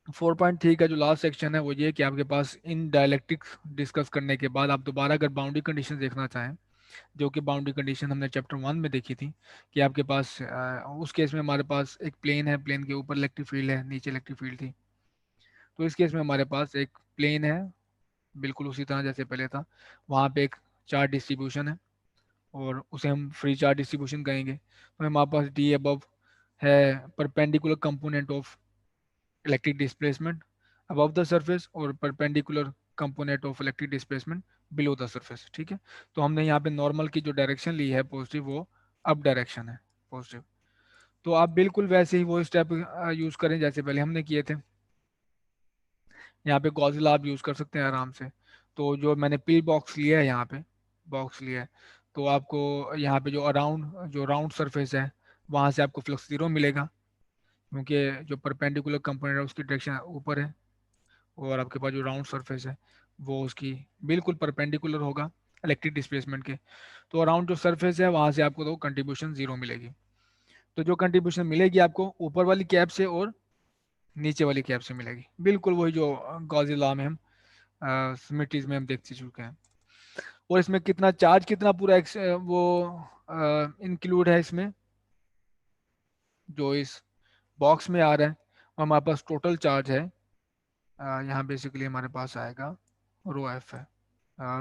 4.3 का जो last section है वो ये कि आपके पास इन डायलैक्टिक्स डिस्कस करने के बाद आप दोबारा अगर बाउंड्री कंडीशन देखना चाहें, जो कि बाउंड्री कंडीशन हमने चैप्टर 1 में देखी थी, कि आपके पास उस केस में हमारे पास एक प्लेन है, प्लेन के ऊपर इलेक्ट्रिक फील्ड है, नीचे इलेक्ट्रिक फील्ड थी। तो इस केस में हमारे पास एक प्लेन है, बिल्कुल उसी तरह जैसे पहले था, वहाँ पे एक चार्ज डिस्ट्रीब्यूशन है और उसे हम फ्री चार्ज डिस्ट्रीब्यूशन कहेंगे। तो हमारे पास डी अबव है perpendicular component of electric displacement above the surface और perpendicular component of electric displacement below the surface. ठीक है, तो हमने यहाँ पे नॉर्मल की जो डायरेक्शन ली है पॉजिटिव, वो अप डायरेक्शन है, पॉजिटिव। तो आप बिल्कुल वैसे ही वो स्टेप यूज करें जैसे पहले हमने किए थे। यहाँ पे गॉजिला आप यूज कर सकते हैं आराम से। तो जो मैंने पिल बॉक्स लिया है, यहाँ पे बॉक्स लिया है, तो आपको यहाँ पे जो अराउंड जो राउंड सरफेस है वहाँ से आपको फ्लक्स जीरो मिलेगा, क्योंकि जो परपेंडिकुलर कंपोनेंट है उसकी डायरेक्शन ऊपर है, और आपके पास जो राउंड सरफेस है वो उसकी बिल्कुल परपेंडिकुलर होगा इलेक्ट्रिक डिस्प्लेसमेंट के। तो अराउंड जो सरफेस है वहाँ से आपको तो कंट्रीब्यूशन जीरो मिलेगी। तो जो कंट्रीब्यूशन मिलेगी आपको ऊपर वाली कैप से और नीचे वाली कैप से मिलेगी, बिल्कुल वही जो गॉजी लॉ में हम स्मिटीज में हम देख चुके हैं। और इसमें कितना चार्ज कितना पूरा वो इंक्लूड है इसमें, जो इस बॉक्स में आ रहा है, और हमारे पास टोटल चार्ज है यहाँ बेसिकली हमारे पास आएगा रो एफ है।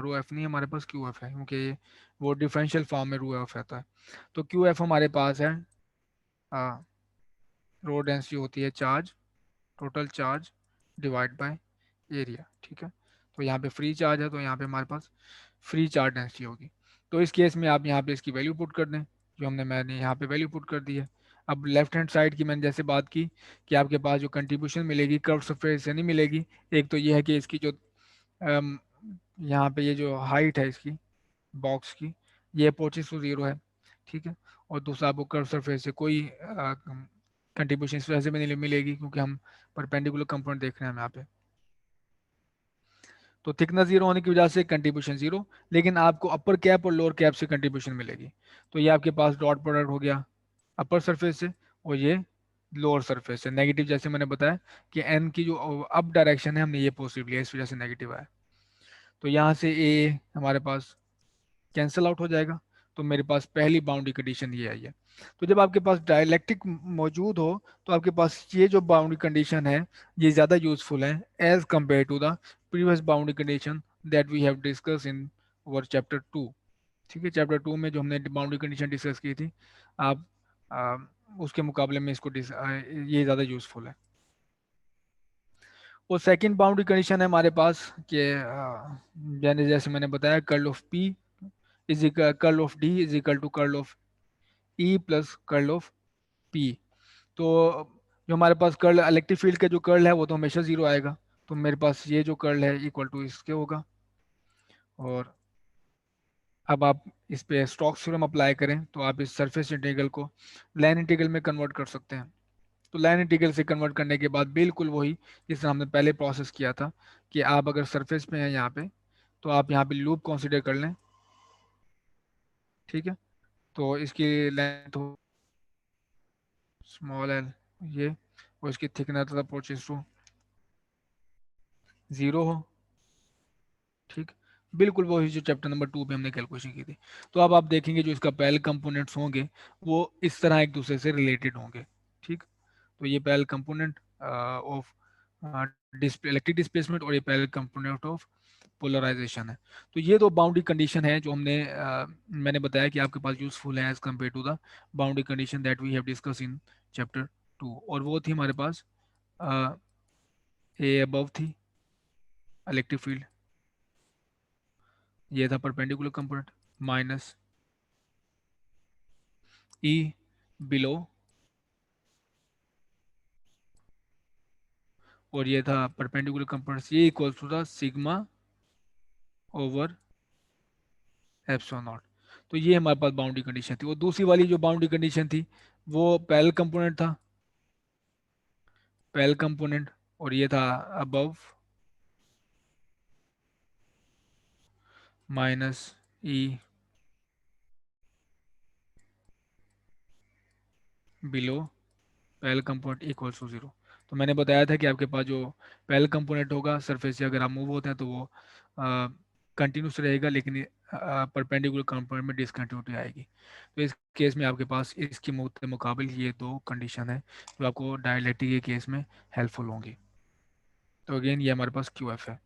रो एफ नहीं, हमारे पास क्यू एफ है, क्योंकि वो डिफरेंशियल फॉर्म में रो एफ रहता है। तो क्यू एफ हमारे पास है, रो डेंसिटी होती है charge, total charge divide by area. ठीक है, तो यहाँ पे फ्री चार्ज है तो यहाँ पे हमारे पास फ्री चार्ज डेंसिटी होगी। तो इस केस में आप यहाँ पे इसकी वैल्यू पुट कर दें, जो मैंने यहाँ पे वैल्यू पुट कर दी है। अब लेफ्ट हैंड साइड की मैंने जैसे बात की कि आपके पास जो कंट्रीब्यूशन मिलेगी कर्व सरफेस से नहीं मिलेगी। एक तो ये है कि इसकी जो अम, यहाँ पे ये जो हाइट है इसकी बॉक्स की, ये अप्रोचेस टू जीरो है। ठीक है, और दूसरा आपको कर्व सरफेस से कोई कंट्रीब्यूशन इस वजह से भी नहीं मिलेगी, क्योंकि हम परपेंडिकुलर कंपोनेंट देख रहे हैं हम यहाँ पे। तो थिकनेस जीरो होने की वजह से कंट्रीब्यूशन जीरो, लेकिन आपको अपर कैप और लोअर कैप से कंट्रीब्यूशन मिलेगी। तो ये आपके पास डॉट प्रोडक्ट हो गया अपर सरफेस से, और ये लोअर सरफेस से नेगेटिव, जैसे मैंने बताया कि एन की जो अप डायरेक्शन है हमने ये पॉजिटिव लिया, इस वजह से नेगेटिव आया। तो यहाँ से ए हमारे पास कैंसल आउट हो जाएगा। तो मेरे पास पहली बाउंड्री कंडीशन ये आई है। तो जब आपके पास डायलैक्टिक मौजूद हो तो आपके पास ये जो बाउंड्री कंडीशन है ये ज़्यादा यूजफुल है as compared to the previous boundary condition that we have discuss in our chapter 2। ठीक है, चैप्टर 2 में जो हमने बाउंड्री कंडीशन डिस्कस की थी, आप आ, उसके मुकाबले में ये ज़्यादा यूजफुल है। और सेकंड बाउंड्री कंडीशन है हमारे पास कि जैसे जैसे मैंने बताया curl of P is equal curl of D is equal to curl of E plus curl of P. तो जो हमारे पास कर्ल इलेक्ट्रिक फील्ड का जो कर्ल है वो तो हमेशा जीरो आएगा। तो मेरे पास ये जो कर्ल है इक्वल टू इसके होगा। और अब आप इस पे स्टोक्स थ्योरम अप्लाई करें तो आप इस सरफेस इंटीग्रल को लाइन इंटीग्रल में कन्वर्ट कर सकते हैं। तो लाइन इंटीग्रल से कन्वर्ट करने के बाद बिल्कुल वही जिस तरह हमने पहले प्रोसेस किया था, कि आप अगर सरफेस पे हैं यहाँ पे, तो आप यहाँ पे लूप कंसीडर कर लें। ठीक है, तो इसकी लेंथ हो स्मॉल एल ये, और इसकी थिकनेस अप्रोचेस टू जीरो हो। ठीक, बिल्कुल वही जो चैप्टर नंबर 2 पे हमने कैलकुलेशन की थी। तो अब आप देखेंगे जो इसका पहले कंपोनेंट्स होंगे वो इस तरह एक दूसरे से रिलेटेड होंगे। ठीक, तो ये पहले component of display electric displacement, और ये पहले कंपोनेंट ऑफ पोलराइजेशन है। तो ये दो बाउंड्री कंडीशन है जो मैंने बताया कि आपके पास यूजफुल है as compared to the boundary condition that we have discuss in chapter 2। और वो थी हमारे पास ए अबव थी इलेक्ट्रिक फील्ड, ये था perpendicular component, minus E below, और ये था परपेंडिकुलर कंपोनेंट, ये equals to the sigma over epsilon nought. तो ये हमारे पास बाउंड्री कंडीशन थी। और दूसरी वाली जो बाउंड्री कंडीशन थी वो पैरेलल कंपोनेंट था, पैरेलल कंपोनेंट, और ये था above minus E below parallel component equals to zero. तो मैंने बताया था कि आपके पास जो पहला कंपोनेंट होगा सरफेस से अगर आप मूव होते हैं तो वो कंटिन्यूस रहेगा, लेकिन परपेंडिकुलर कंपोनेंट में डिसकंटिन्यूटी आएगी। तो इस केस में आपके पास इसके मुकाबले ये दो कंडीशन है जो आपको डायलैक्ट्रिक के केस में हेल्पफुल होंगी। तो अगेन ये हमारे पास क्यू एफ है।